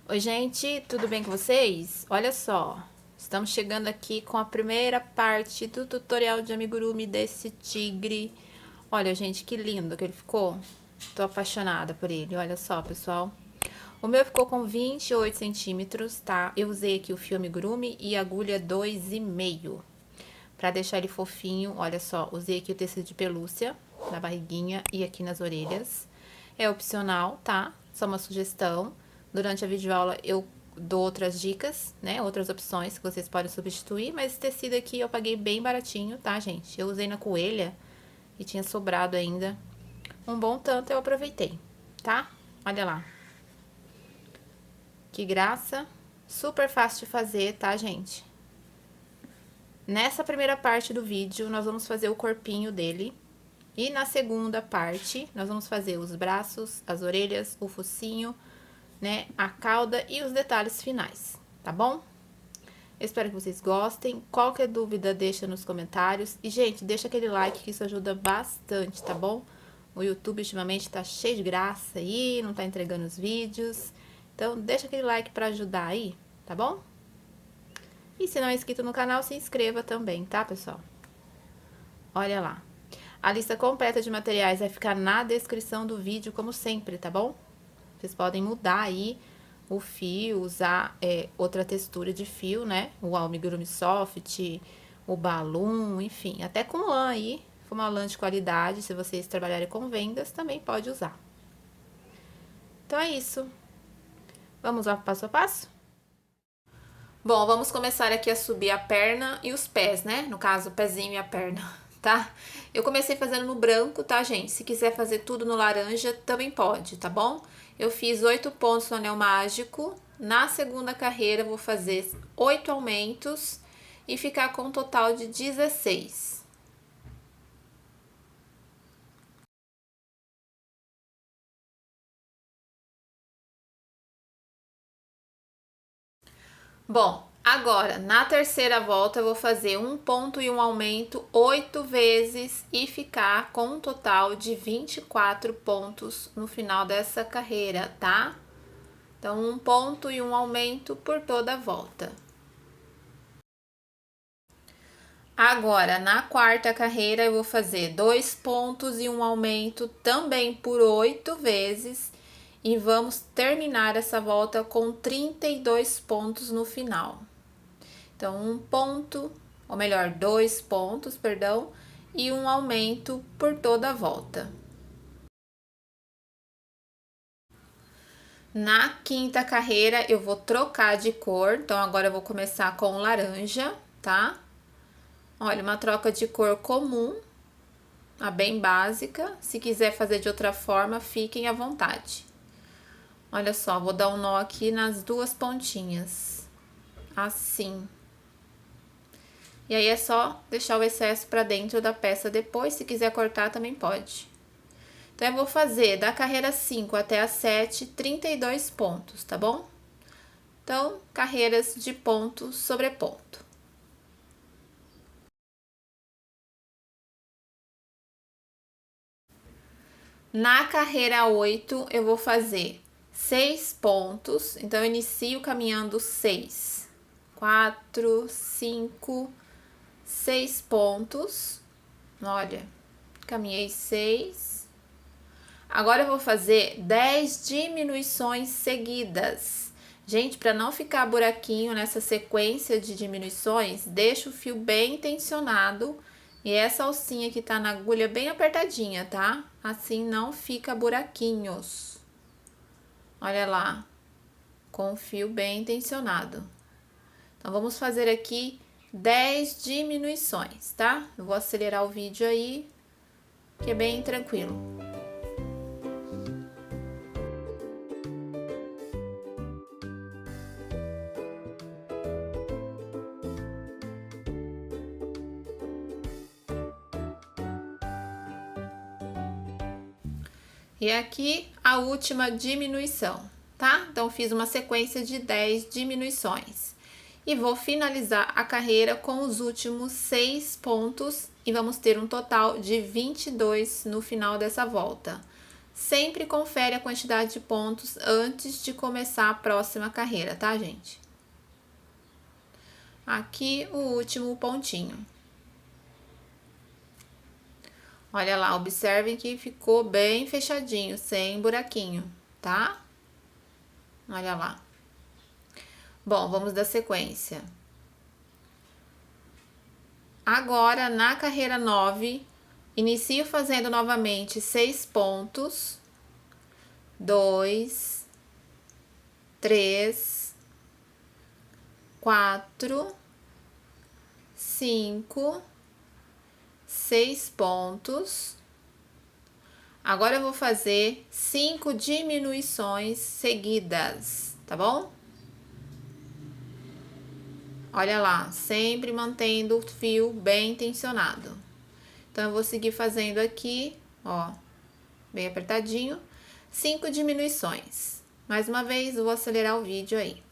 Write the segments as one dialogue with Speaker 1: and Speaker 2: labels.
Speaker 1: Oi, gente, tudo bem com vocês? Olha só, estamos chegando aqui com a primeira parte do tutorial de amigurumi desse tigre. Olha, gente, que lindo que ele ficou. Tô apaixonada por ele, olha só, pessoal. O meu ficou com 28 centímetros, tá? Eu usei aqui o fio amigurumi e agulha 2,5. Pra deixar ele fofinho, olha só, usei aqui o tecido de pelúcia na barriguinha e aqui nas orelhas. É opcional, tá? Só uma sugestão. Durante a videoaula eu dou outras dicas, né? Outras opções que vocês podem substituir, mas esse tecido aqui eu paguei bem baratinho, tá, gente? Eu usei na coelha e tinha sobrado ainda um bom tanto, eu aproveitei, tá? Olha lá. Que graça. Super fácil de fazer, tá, gente? Nessa primeira parte do vídeo, nós vamos fazer o corpinho dele. E na segunda parte, nós vamos fazer os braços, as orelhas, o focinho, né, a cauda e os detalhes finais, tá bom? Eu espero que vocês gostem. Qualquer dúvida, deixa nos comentários. E, gente, deixa aquele like que isso ajuda bastante, tá bom? O YouTube ultimamente tá cheio de graça aí, não tá entregando os vídeos. Então, deixa aquele like pra ajudar aí, tá bom? E se não é inscrito no canal, se inscreva também, tá, pessoal? Olha lá. A lista completa de materiais vai ficar na descrição do vídeo, como sempre, tá bom? Vocês podem mudar aí o fio, usar outra textura de fio, né? O amigurumi soft, o balloon, enfim. Até com lã aí, for uma lã de qualidade, se vocês trabalharem com vendas, também pode usar. Então é isso. Vamos lá pro passo a passo? Bom, vamos começar aqui a subir a perna e os pés, né? No caso, o pezinho e a perna, tá? Eu comecei fazendo no branco, tá, gente? Se quiser fazer tudo no laranja, também pode, tá bom? Eu fiz 8 pontos no anel mágico. Na segunda carreira, vou fazer 8 aumentos e ficar com um total de 16. Bom, agora, na terceira volta, eu vou fazer um ponto e um aumento 8 vezes e ficar com um total de 24 pontos no final dessa carreira, tá? Então, um ponto e um aumento por toda a volta. Agora, na quarta carreira, eu vou fazer 2 pontos e um aumento também por 8 vezes. E vamos terminar essa volta com 32 pontos no final. Então, um ponto, ou melhor, 2 pontos, perdão, e um aumento por toda a volta. Na quinta carreira, eu vou trocar de cor, então agora eu vou começar com laranja, tá? Olha, uma troca de cor comum, a bem básica. Se quiser fazer de outra forma, fiquem à vontade. Olha só, vou dar um nó aqui nas duas pontinhas, assim. E aí é só deixar o excesso para dentro da peça depois, se quiser cortar também pode. Então, eu vou fazer da carreira 5 até a 7, 32 pontos, tá bom? Então, carreiras de ponto sobre ponto. Na carreira 8, eu vou fazer 6 pontos. Então, eu inicio caminhando 6, 4, 5, 6 pontos. Olha, caminhei 6. Agora eu vou fazer 10 diminuições seguidas. Gente, para não ficar buraquinho nessa sequência de diminuições, deixa o fio bem tensionado e essa alcinha que tá na agulha bem apertadinha, tá? Assim não fica buraquinhos. Olha lá, com o fio bem tensionado. Então, vamos fazer aqui 10 diminuições, tá? Eu vou acelerar o vídeo aí, que é bem tranquilo. E aqui a última diminuição, tá? Então, fiz uma sequência de 10 diminuições. E vou finalizar a carreira com os últimos 6 pontos e vamos ter um total de 22 no final dessa volta. Sempre confere a quantidade de pontos antes de começar a próxima carreira, tá, gente? Aqui o último pontinho. Olha lá, observem que ficou bem fechadinho, sem buraquinho, tá? Olha lá. Bom, vamos dar sequência. Agora, na carreira 9, inicio fazendo novamente 6 pontos. 2, 3, 4, 5, 6 pontos. Agora eu vou fazer 5 diminuições seguidas, tá bom? Olha lá, sempre mantendo o fio bem tensionado. Então, eu vou seguir fazendo aqui, ó, bem apertadinho, 5 diminuições. Mais uma vez, eu vou acelerar o vídeo aí.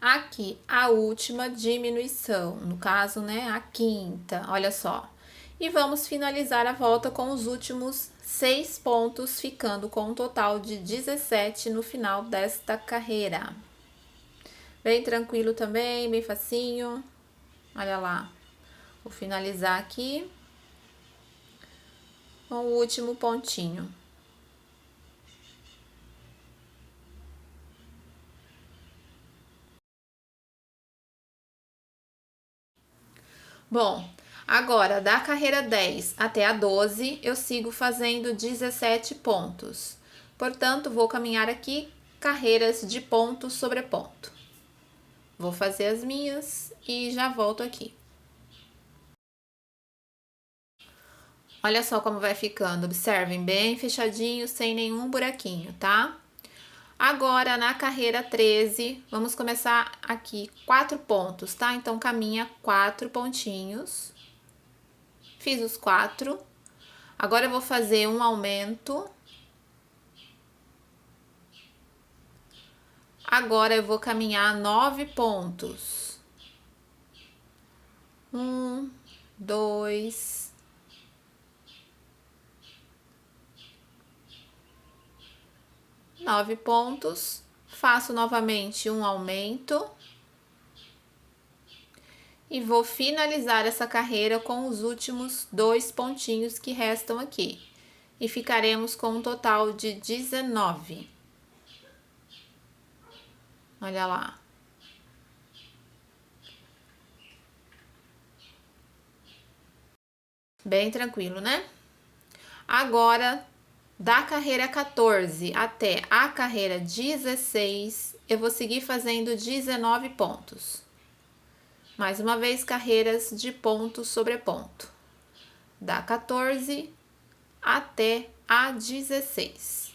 Speaker 1: Aqui, a última diminuição, no caso, né, a quinta, olha só. E vamos finalizar a volta com os últimos 6 pontos, ficando com um total de 17 no final desta carreira. Bem tranquilo também, bem facinho. Olha lá. Vou finalizar aqui com o último pontinho. Bom, agora da carreira 10 até a 12, eu sigo fazendo 17 pontos. Portanto, vou caminhar aqui carreiras de ponto sobre ponto. Vou fazer as minhas e já volto aqui. Olha só como vai ficando, observem, bem fechadinho, sem nenhum buraquinho, tá? Agora, na carreira 13, vamos começar aqui 4 pontos, tá? Então, caminha 4 pontinhos. Fiz os 4. Agora, eu vou fazer um aumento. Agora, eu vou caminhar 9 pontos. 1, 2, 9 pontos. Faço novamente um aumento. E vou finalizar essa carreira com os últimos 2 pontinhos que restam aqui. E ficaremos com um total de 19. Olha lá. Bem tranquilo, né? Agora, da carreira 14 até a carreira 16, eu vou seguir fazendo 19 pontos. Mais uma vez, carreiras de ponto sobre ponto. Da 14 até a 16.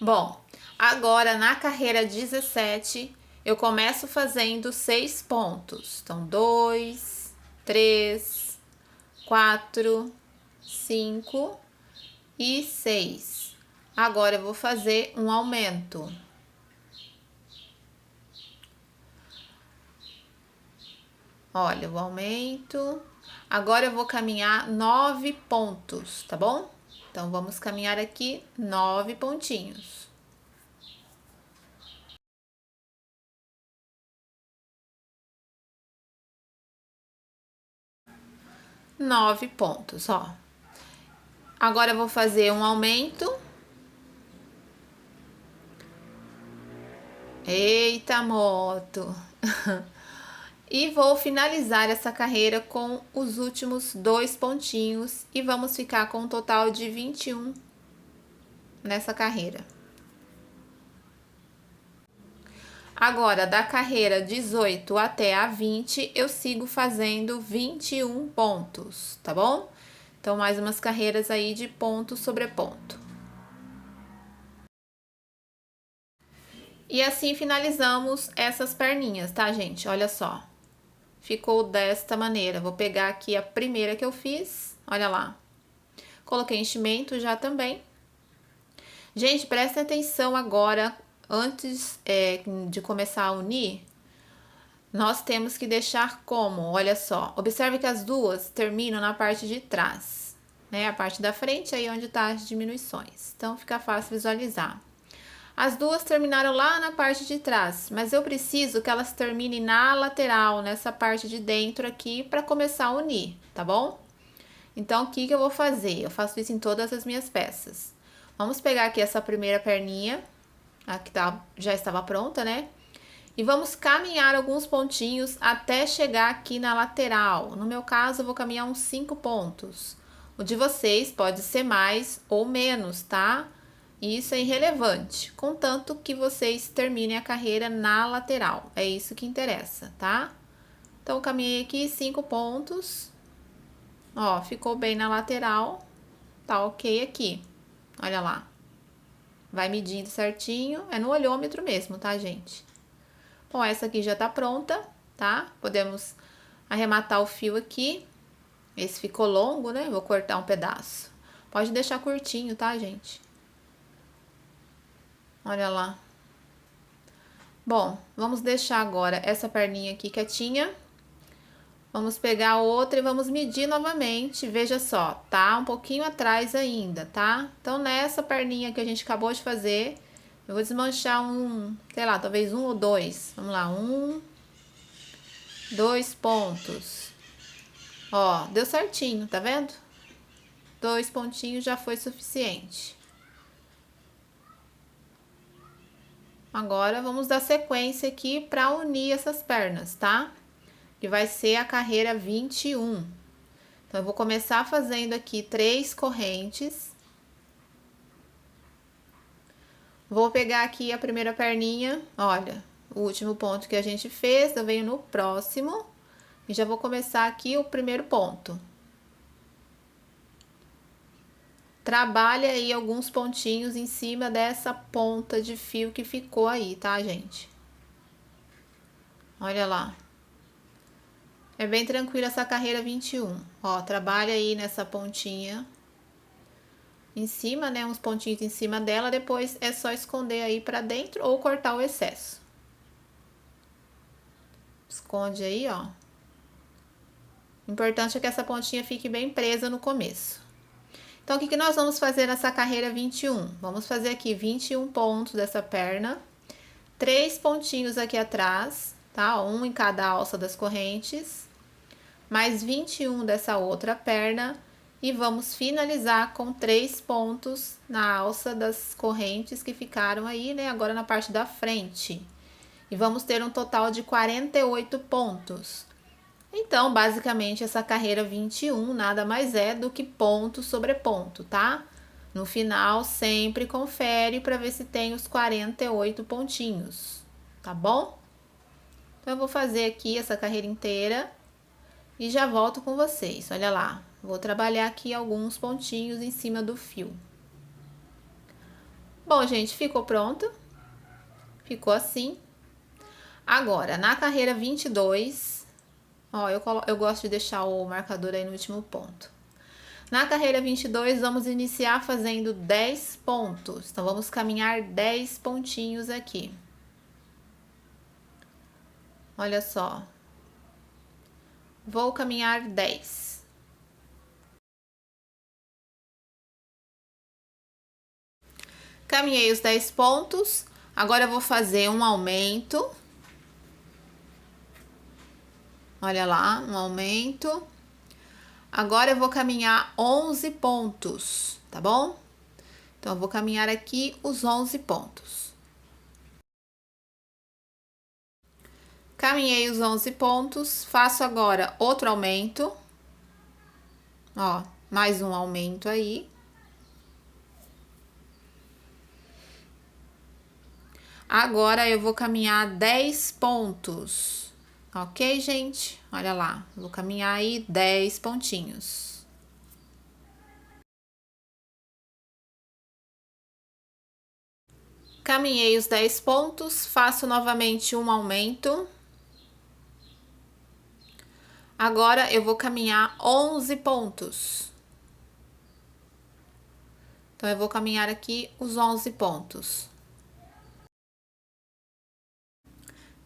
Speaker 1: Bom, agora na carreira 17, eu começo fazendo 6 pontos. Então, 2, 3, 4, 5 e 6. Agora, eu vou fazer um aumento. Olha, o aumento. Agora, eu vou caminhar 9 pontos, tá bom? Então, vamos caminhar aqui 9 pontinhos. Nove pontos, ó. Agora, eu vou fazer um aumento. Eita, moto! E vou finalizar essa carreira com os últimos 2 pontinhos e vamos ficar com um total de 21 nessa carreira. Agora, da carreira 18 até a 20, eu sigo fazendo 21 pontos, tá bom? Então, mais umas carreiras aí de ponto sobre ponto. E assim finalizamos essas perninhas, tá, gente? Olha só. Ficou desta maneira. Vou pegar aqui a primeira que eu fiz, olha lá. Coloquei enchimento já também. Gente, prestem atenção agora, antes de começar a unir, nós temos que deixar como, olha só, observe que as duas terminam na parte de trás, né? A parte da frente aí onde tá as diminuições, então fica fácil visualizar. As duas terminaram lá na parte de trás, mas eu preciso que elas terminem na lateral, nessa parte de dentro aqui, para começar a unir, tá bom? Então, o que que eu vou fazer? Eu faço isso em todas as minhas peças. Vamos pegar aqui essa primeira perninha, a que já estava pronta, né? E vamos caminhar alguns pontinhos até chegar aqui na lateral. No meu caso, eu vou caminhar uns 5 pontos. O de vocês pode ser mais ou menos, tá? Isso é irrelevante, contanto que vocês terminem a carreira na lateral. É isso que interessa, tá? Então, eu caminhei aqui 5 pontos. Ó, ficou bem na lateral. Tá ok aqui. Olha lá. Vai medindo certinho. É no olhômetro mesmo, tá, gente? Bom, essa aqui já tá pronta, tá? Podemos arrematar o fio aqui. Esse ficou longo, né? Vou cortar um pedaço. Pode deixar curtinho, tá, gente? Olha lá. Bom, vamos deixar agora essa perninha aqui quietinha. Vamos pegar a outra e vamos medir novamente. Veja só, tá um pouquinho atrás ainda, tá? Então, nessa perninha que a gente acabou de fazer, eu vou desmanchar sei lá, talvez 1 ou 2. Vamos lá, 1, 2 pontos. Ó, deu certinho, tá vendo? 2 pontinhos já foi suficiente. Agora, vamos dar sequência aqui para unir essas pernas, tá? Que vai ser a carreira 21. Então, eu vou começar fazendo aqui 3 correntes. Vou pegar aqui a primeira perninha, olha, o último ponto que a gente fez, eu venho no próximo e já vou começar aqui o primeiro ponto. Trabalha aí alguns pontinhos em cima dessa ponta de fio que ficou aí, tá, gente? Olha lá. É bem tranquilo essa carreira 21. Ó, trabalha aí nessa pontinha em cima, né? Uns pontinhos em cima dela, depois é só esconder aí pra dentro ou cortar o excesso. Esconde aí, ó. O importante é que essa pontinha fique bem presa no começo. Então, o que que nós vamos fazer nessa carreira 21? Vamos fazer aqui 21 pontos dessa perna, 3 pontinhos aqui atrás, tá? Um em cada alça das correntes, mais 21 dessa outra perna, e vamos finalizar com 3 pontos na alça das correntes que ficaram aí, né? Agora na parte da frente. E vamos ter um total de 48 pontos. Então, basicamente, essa carreira 21 nada mais é do que ponto sobre ponto, tá? No final, sempre confere para ver se tem os 48 pontinhos, tá bom? Então, eu vou fazer aqui essa carreira inteira e já volto com vocês. Olha lá, vou trabalhar aqui alguns pontinhos em cima do fio. Bom, gente, ficou pronto. Ficou assim. Agora, na carreira 22... Ó, eu gosto de deixar o marcador aí no último ponto. Na carreira 22, vamos iniciar fazendo 10 pontos. Então, vamos caminhar 10 pontinhos aqui. Olha só. Vou caminhar 10. Caminhei os 10 pontos. Agora, eu vou fazer um aumento. Olha lá, um aumento. Agora, eu vou caminhar 11 pontos, tá bom? Então, eu vou caminhar aqui os 11 pontos. Caminhei os 11 pontos, faço agora outro aumento. Ó, mais um aumento aí. Agora, eu vou caminhar 10 pontos. Ok, gente? Olha lá, vou caminhar aí 10 pontinhos. Caminhei os 10 pontos, faço novamente um aumento. Agora, eu vou caminhar 11 pontos. Então, eu vou caminhar aqui os 11 pontos.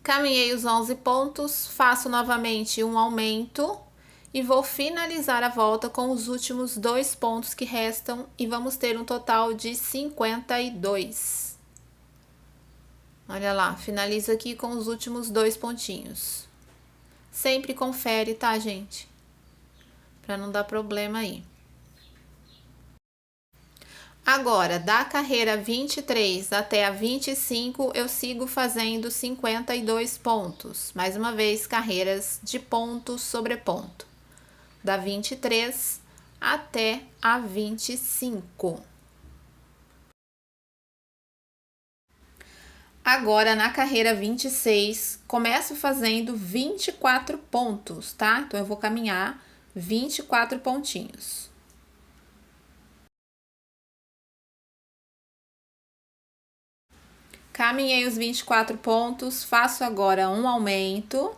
Speaker 1: Caminhei os 11 pontos, faço novamente um aumento e vou finalizar a volta com os últimos 2 pontos que restam e vamos ter um total de 52. Olha lá, finalizo aqui com os últimos 2 pontinhos. Sempre confere, tá, gente? Pra não dar problema aí. Agora, da carreira 23 até a 25, eu sigo fazendo 52 pontos. Mais uma vez, carreiras de ponto sobre ponto. Da 23 até a 25. Agora, na carreira 26, começo fazendo 24 pontos, tá? Então, eu vou caminhar 24 pontinhos. Caminhei os 24 pontos, faço agora um aumento.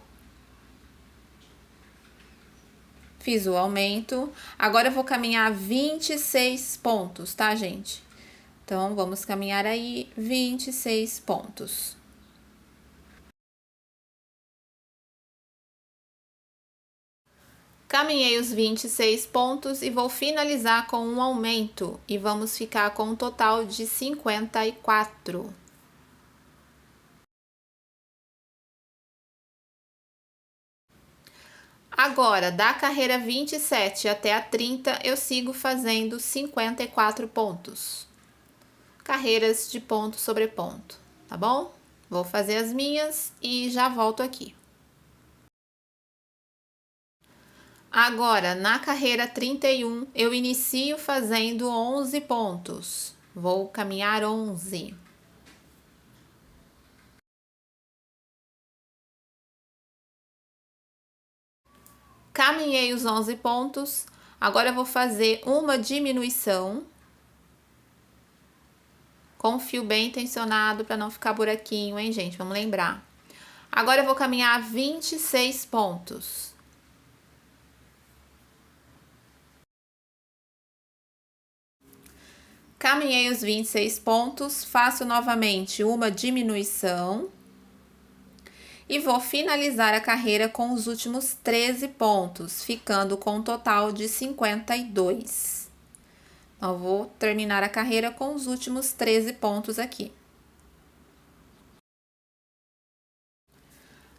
Speaker 1: Fiz o aumento. Agora eu vou caminhar 26 pontos, tá, gente? Então, vamos caminhar aí 26 pontos. Caminhei os 26 pontos e vou finalizar com um aumento. E vamos ficar com um total de 54. Agora, da carreira 27 até a 30, eu sigo fazendo 54 pontos. Carreiras de ponto sobre ponto, tá bom? Vou fazer as minhas e já volto aqui. Agora, na carreira 31, eu inicio fazendo 11 pontos. Vou caminhar 11. Caminhei os 11 pontos, agora eu vou fazer uma diminuição com fio bem tensionado para não ficar buraquinho, hein, gente? Vamos lembrar. Agora eu vou caminhar 26 pontos. Caminhei os 26 pontos, faço novamente uma diminuição. E vou finalizar a carreira com os últimos 13 pontos, ficando com um total de 52. Então, vou terminar a carreira com os últimos 13 pontos aqui.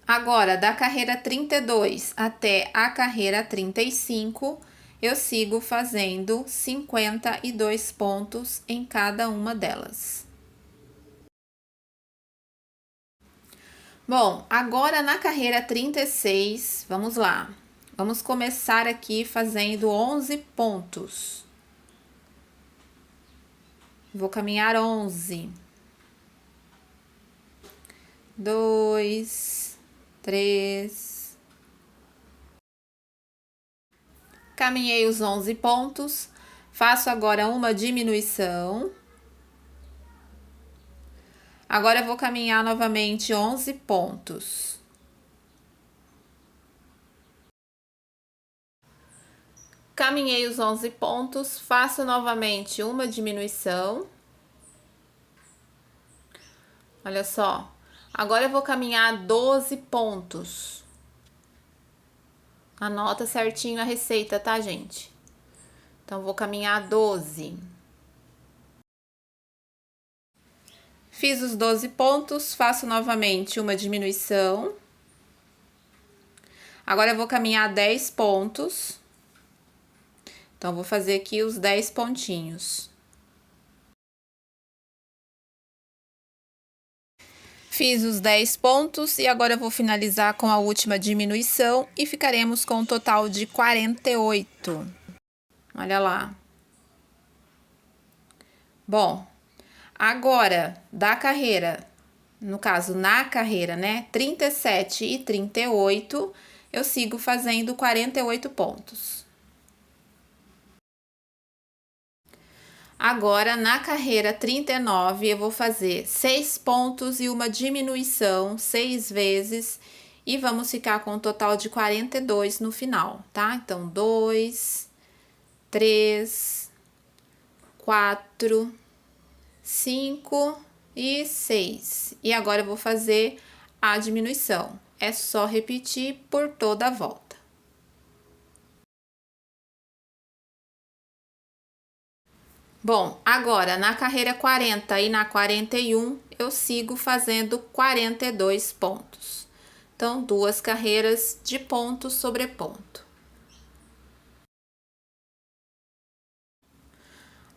Speaker 1: Agora, da carreira 32 até a carreira 35, eu sigo fazendo 52 pontos em cada uma delas. Bom, agora na carreira 36, vamos lá. Vamos começar aqui fazendo 11 pontos. Vou caminhar 11. 2, 3. Caminhei os 11 pontos. Faço agora uma diminuição. Agora eu vou caminhar novamente 11 pontos. Caminhei os 11 pontos, faço novamente uma diminuição. Olha só, agora eu vou caminhar 12 pontos. Anota certinho a receita, tá, gente? Então, vou caminhar 12. Fiz os 12 pontos, faço novamente uma diminuição. Agora, eu vou caminhar 10 pontos. Então, vou fazer aqui os 10 pontinhos. Fiz os 10 pontos e agora eu vou finalizar com a última diminuição e ficaremos com um total de 48. Olha lá. Bom, agora, da carreira, no caso, na carreira, né, 37 e 38, eu sigo fazendo 48 pontos. Agora, na carreira 39, eu vou fazer 6 pontos e uma diminuição 6 vezes e vamos ficar com um total de 42 no final, tá? Então, 2, 3, 4, 5 e 6. E agora eu vou fazer a diminuição. É só repetir por toda a volta. Bom, agora na carreira 40 e na 41, eu sigo fazendo 42 pontos. Então, 2 carreiras de ponto sobre ponto.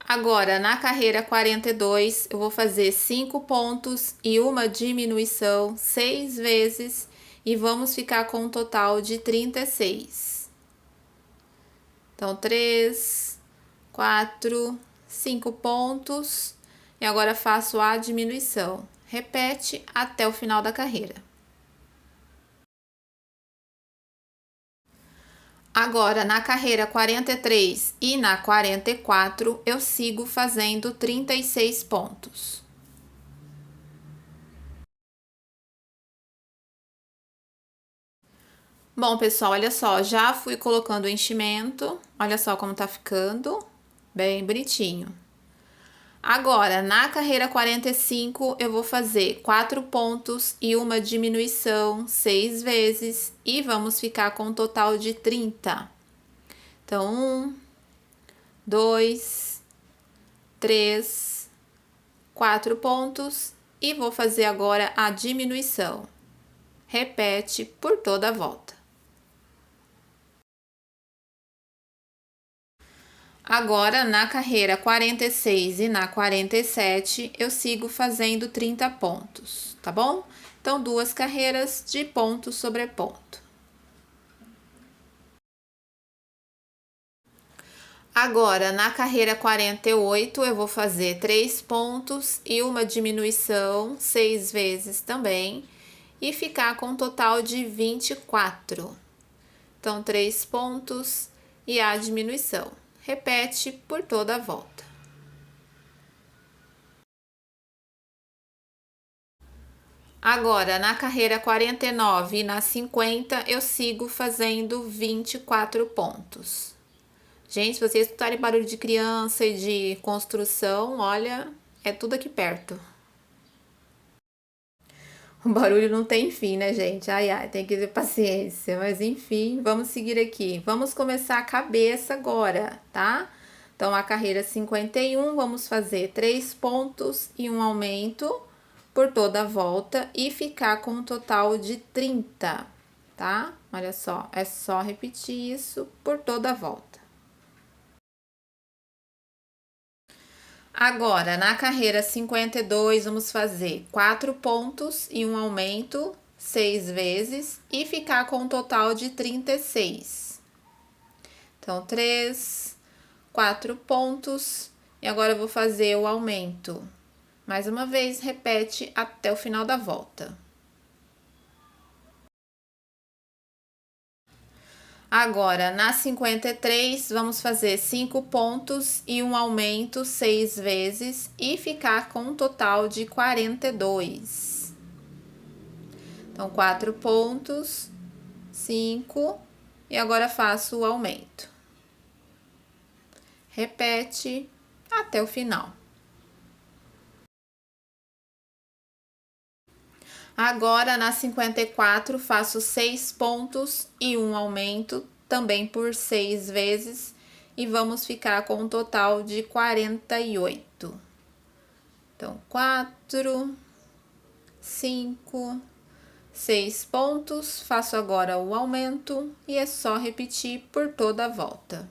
Speaker 1: Agora, na carreira 42, eu vou fazer 5 pontos e uma diminuição 6 vezes e vamos ficar com um total de 36. Então, 3, 4, 5 pontos e agora faço a diminuição. Repete até o final da carreira. Agora, na carreira 43 e na 44, eu sigo fazendo 36 pontos. Bom, pessoal, olha só, já fui colocando o enchimento, olha só como tá ficando, bem bonitinho. Agora, na carreira 45, eu vou fazer 4 pontos e uma diminuição 6 vezes e vamos ficar com um total de 30. Então, 1, 2, 3, 4 pontos e vou fazer agora a diminuição. Repete por toda a volta. Agora, na carreira 46 e na 47, eu sigo fazendo 30 pontos, tá bom? Então, 2 carreiras de ponto sobre ponto. Agora, na carreira 48, eu vou fazer 3 pontos e uma diminuição 6 vezes também e ficar com um total de 24. Então, 3 pontos e a diminuição. Repete por toda a volta. Agora, na carreira 49 e na 50, eu sigo fazendo 24 pontos. Gente, se vocês escutarem barulho de criança e de construção, olha, é tudo aqui perto. O barulho não tem fim, né, gente? Ai, ai, tem que ter paciência. Mas, enfim, vamos seguir aqui. Vamos começar a cabeça agora, tá? Então, a carreira 51, vamos fazer 3 pontos e um aumento por toda a volta e ficar com um total de 30, tá? Olha só, é só repetir isso por toda a volta. Agora, na carreira 52, vamos fazer 4 pontos e um aumento 6 vezes e ficar com um total de 36. Então, 3, 4 pontos e agora eu vou fazer o aumento. Mais uma vez, repete até o final da volta. Agora, na 53, vamos fazer 5 pontos e um aumento 6 vezes e ficar com um total de 42. Então, 4 pontos, 5 e agora faço o aumento. Repete até o final. Agora, na 54, faço 6 pontos e um aumento, também por 6 vezes, e vamos ficar com um total de 48. Então, 4, 5, 6 pontos, faço agora o aumento e é só repetir por toda a volta.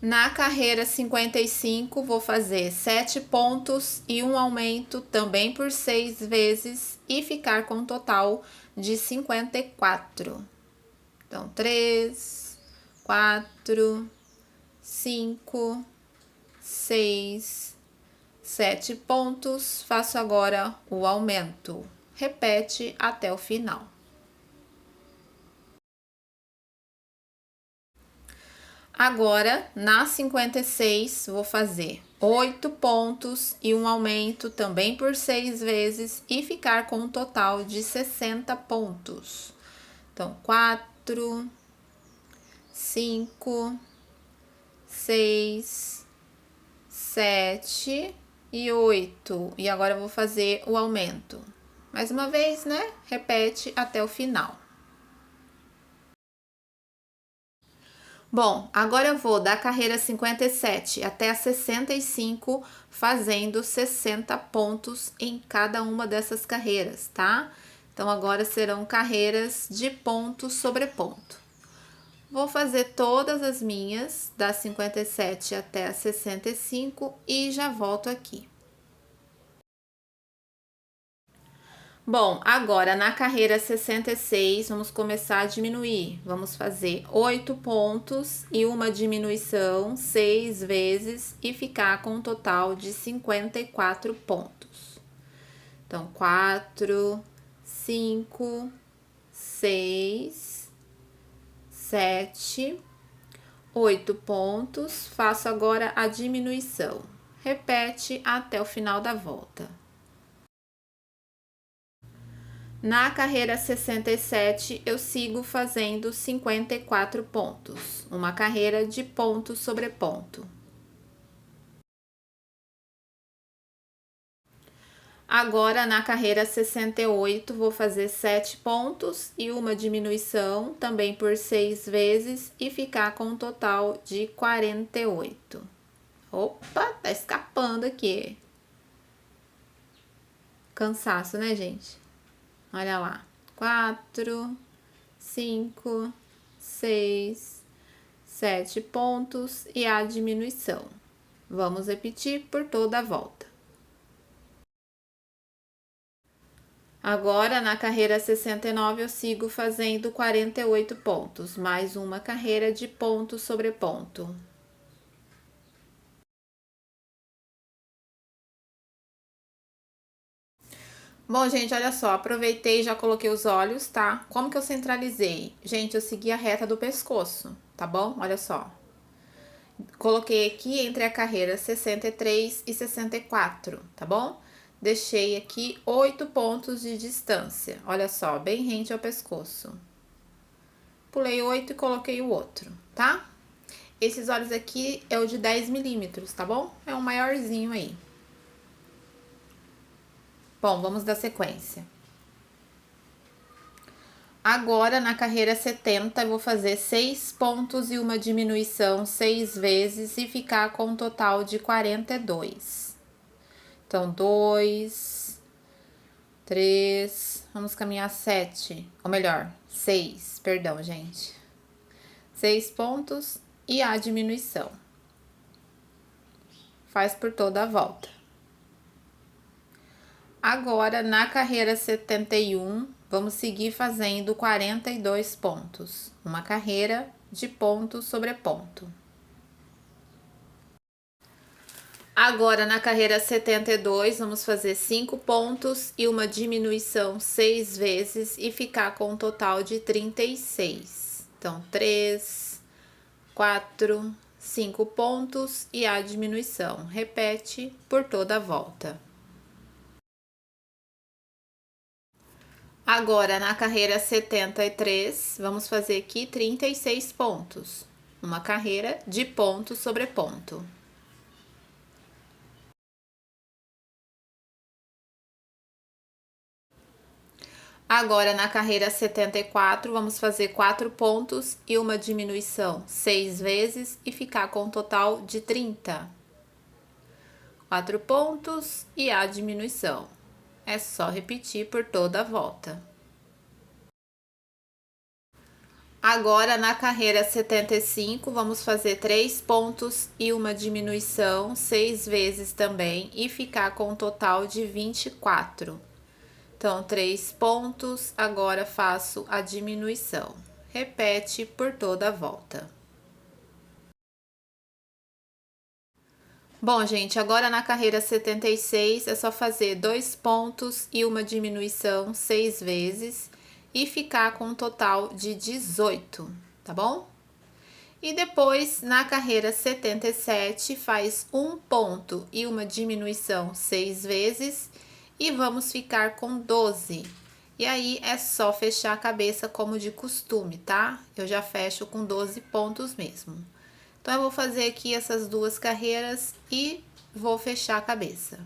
Speaker 1: Na carreira 55, vou fazer 7 pontos e um aumento também por 6 vezes e ficar com um total de 54. Então, 3, 4, 5, 6, 7 pontos. Faço agora o aumento. Repete até o final. Agora, na 56, vou fazer 8 pontos e um aumento também por 6 vezes e ficar com um total de 60 pontos. Então, 4, 5, 6, 7 e 8. E agora eu vou fazer o aumento. Mais uma vez, né? Repete até o final. Bom, agora eu vou da carreira 57 até a 65, fazendo 60 pontos em cada uma dessas carreiras, tá? Então, agora serão carreiras de ponto sobre ponto. Vou fazer todas as minhas, das 57 até a 65, e já volto aqui. Bom, agora na carreira 66, vamos começar a diminuir. Vamos fazer 8 pontos e uma diminuição 6 vezes e ficar com um total de 54 pontos. Então, 4, 5, 6, 7, 8 pontos. Faço agora a diminuição. Repete até o final da volta. Na carreira 67, eu sigo fazendo 54 pontos, uma carreira de ponto sobre ponto. Agora, na carreira 68, vou fazer 7 pontos e uma diminuição, também por 6 vezes, e ficar com um total de 48. Opa, tá escapando aqui. Cansaço, né, gente? Olha lá, 4, 5, 6, 7 pontos e a diminuição. Vamos repetir por toda a volta. Agora, na carreira 69, eu sigo fazendo 48 pontos, mais uma carreira de ponto sobre ponto. Bom, gente, olha só, aproveitei e já coloquei os olhos, tá? Como que eu centralizei? Gente, eu segui a reta do pescoço, tá bom? Olha só. Coloquei aqui entre a carreira 63 e 64, tá bom? Deixei aqui 8 pontos de distância, olha só, bem rente ao pescoço. Pulei 8 e coloquei o outro, tá? Esses olhos aqui é o de 10 milímetros, tá bom? É um maiorzinho aí. Bom, vamos dar sequência. Agora, na carreira 70, eu vou fazer 6 pontos e uma diminuição 6 vezes e ficar com um total de 42. Então, 2, 3, vamos caminhar 7, ou melhor, 6, perdão, gente. 6 pontos e a diminuição. Faz por toda a volta. Agora, na carreira 71, vamos seguir fazendo 42 pontos, uma carreira de ponto sobre ponto. Agora, na carreira 72, vamos fazer 5 pontos e uma diminuição 6 vezes e ficar com um total de 36. Então, 3, 4, 5 pontos e a diminuição. Repete por toda a volta. Agora, na carreira 73, vamos fazer aqui 36 pontos. Uma carreira de ponto sobre ponto. Agora, na carreira 74, vamos fazer 4 pontos e uma diminuição 6 vezes e ficar com um total de 30. 4 pontos e a diminuição. É só repetir por toda a volta. Agora, na carreira 75, vamos fazer 3 pontos e uma diminuição 6 vezes também e ficar com um total de 24. Então, 3 pontos, agora faço a diminuição. Repete por toda a volta. Bom, gente, agora na carreira 76 é só fazer 2 pontos e uma diminuição 6 vezes e ficar com um total de 18, tá bom? E depois, na carreira 77, faz 1 ponto e uma diminuição 6 vezes e vamos ficar com 12. E aí, é só fechar a cabeça como de costume, tá? Eu já fecho com 12 pontos mesmo. Então, eu vou fazer aqui essas duas carreiras e vou fechar a cabeça.